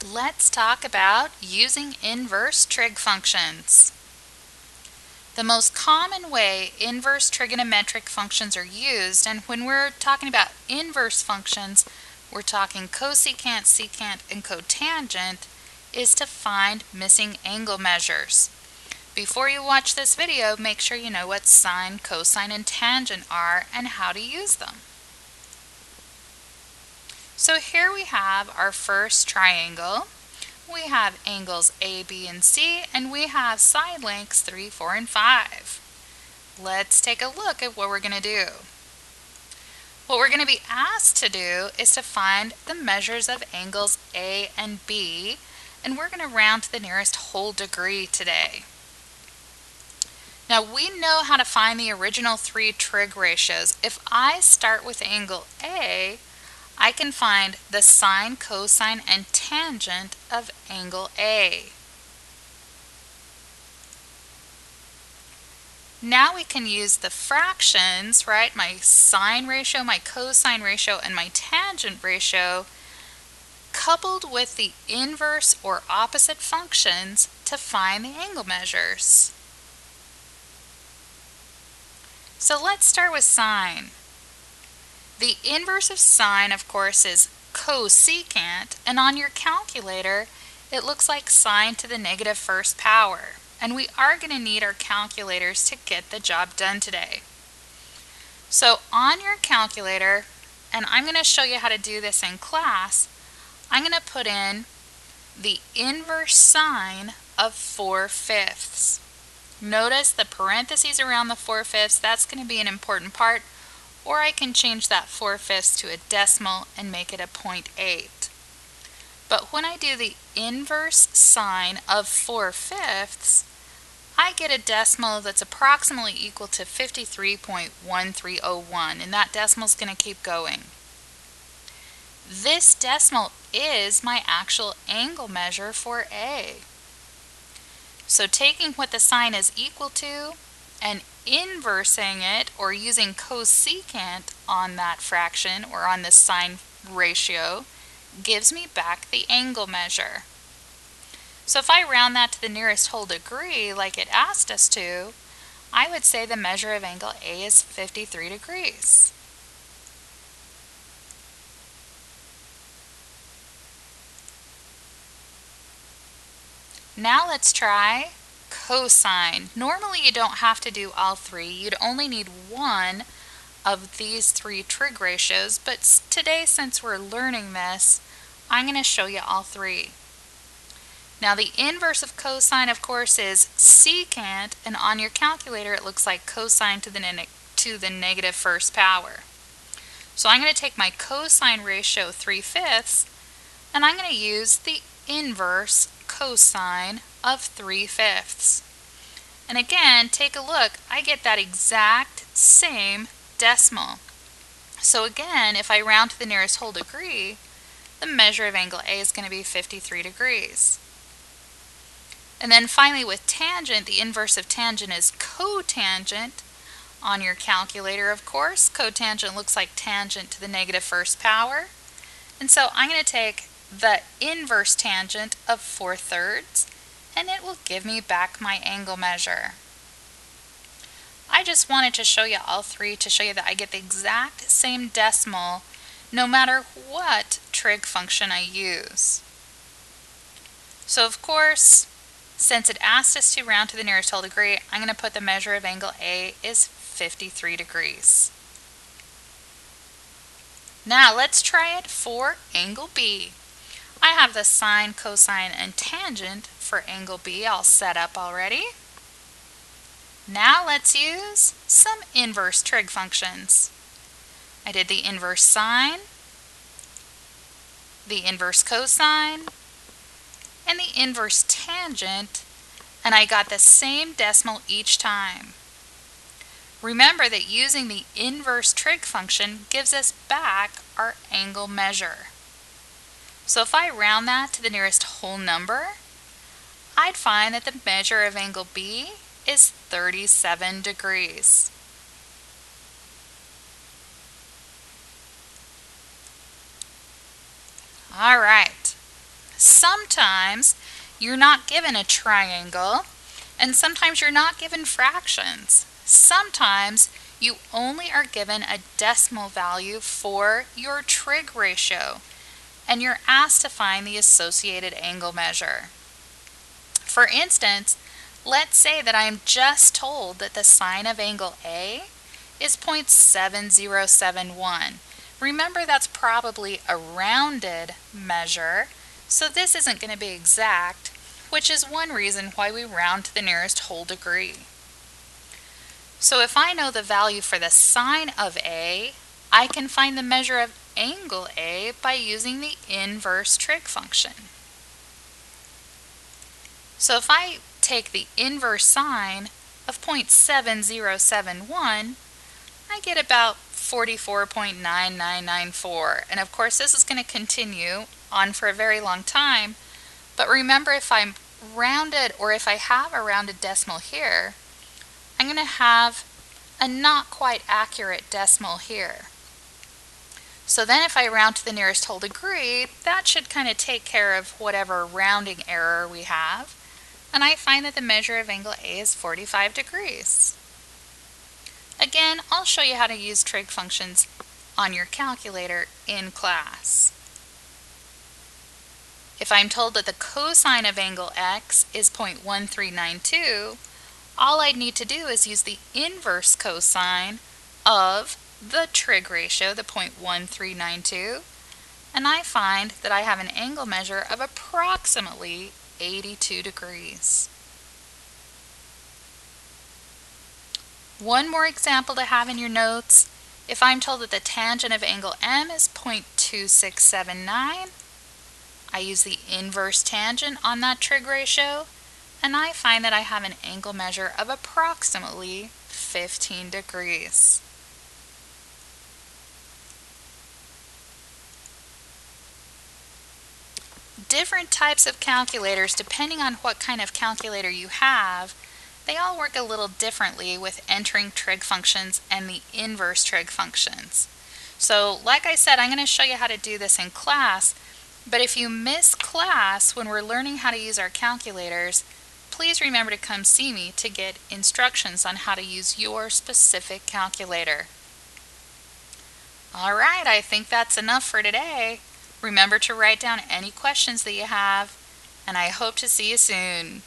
Let's talk about using inverse trig functions. The most common way inverse trigonometric functions are used, and when we're talking about inverse functions, we're talking cosecant, secant, and cotangent, is to find missing angle measures. Before you watch this video, make sure you know what sine, cosine, and tangent are and how to use them. So here we have our first triangle. We have angles A, B, and C, and we have side lengths 3, 4, and 5. Let's take a look at what we're going to do. What we're going to be asked to do is to find the measures of angles A and B, and we're going to round to the nearest whole degree today. Now we know how to find the original three trig ratios. If I start with angle A, I can find the sine, cosine, and tangent of angle A. Now we can use the fractions, right? My sine ratio, my cosine ratio, and my tangent ratio, coupled with the inverse or opposite functions to find the angle measures. So let's start with sine. The inverse of sine, of course, is cosecant, and on your calculator, it looks like sine to the negative first power. And we are going to need our calculators to get the job done today. So on your calculator, and I'm going to show you how to do this in class, I'm going to put in the inverse sine of 4/5. Notice the parentheses around the 4/5, that's going to be an important part. Or I can change that 4/5 to a decimal and make it a 0.8. But when I do the inverse sine of 4/5, I get a decimal that's approximately equal to 53.1301, and that decimal is going to keep going. This decimal is my actual angle measure for A. So taking what the sine is equal to and inversing it, or using cosecant on that fraction or on the sine ratio, gives me back the angle measure. So if I round that to the nearest whole degree like it asked us to, I would say the measure of angle A is 53 degrees. Now let's try cosine. Normally you don't have to do all three. You'd only need one of these three trig ratios, but today, since we're learning this, I'm going to show you all three. Now the inverse of cosine, of course, is secant, and on your calculator it looks like cosine to the negative first power. So I'm going to take my cosine ratio 3/5, and I'm going to use the inverse cosine of 3/5. And again, take a look, I get that exact same decimal. So again, if I round to the nearest whole degree, the measure of angle A is going to be 53 degrees. And then finally with tangent, the inverse of tangent is cotangent. On your calculator, of course, cotangent looks like tangent to the negative first power. And so I'm going to take the inverse tangent of 4/3, and it will give me back my angle measure. I just wanted to show you all three to show you that I get the exact same decimal no matter what trig function I use. So of course, since it asked us to round to the nearest whole degree, I'm going to put the measure of angle A is 53 degrees. Now let's try it for angle B. I have the sine, cosine, and tangent for angle B all set up already. Now let's use some inverse trig functions. I did the inverse sine, the inverse cosine, and the inverse tangent, and I got the same decimal each time. Remember that using the inverse trig function gives us back our angle measure. So if I round that to the nearest whole number, I'd find that the measure of angle B is 37 degrees. All right, Sometimes you're not given a triangle, and sometimes you're not given fractions. Sometimes you only are given a decimal value for your trig ratio, and you're asked to find the associated angle measure. For instance, let's say that I am just told that the sine of angle A is 0.7071. Remember, that's probably a rounded measure, so this isn't going to be exact, which is one reason why we round to the nearest whole degree. So if I know the value for the sine of A, I can find the measure of angle A by using the inverse trig function. So if I take the inverse sine of 0.7071, I get about 44.9994. And of course this is going to continue on for a very long time, but remember, if I'm rounded, or if I have a rounded decimal here, I'm going to have a not quite accurate decimal here. So then if I round to the nearest whole degree, that should kind of take care of whatever rounding error we have, and I find that the measure of angle A is 45 degrees. Again, I'll show you how to use trig functions on your calculator in class. If I'm told that the cosine of angle X is 0.1392, all I'd need to do is use the inverse cosine of the trig ratio, the 0.1392, and I find that I have an angle measure of approximately 82 degrees. One more example to have in your notes. If I'm told that the tangent of angle M is 0.2679, I use the inverse tangent on that trig ratio, and I find that I have an angle measure of approximately 15 degrees. Different types of calculators, depending on what kind of calculator you have, they all work a little differently with entering trig functions and the inverse trig functions. So like I said, I'm going to show you how to do this in class, but if you miss class when we're learning how to use our calculators, please remember to come see me to get instructions on how to use your specific calculator. Alright, I think that's enough for today. Remember to write down any questions that you have, and I hope to see you soon.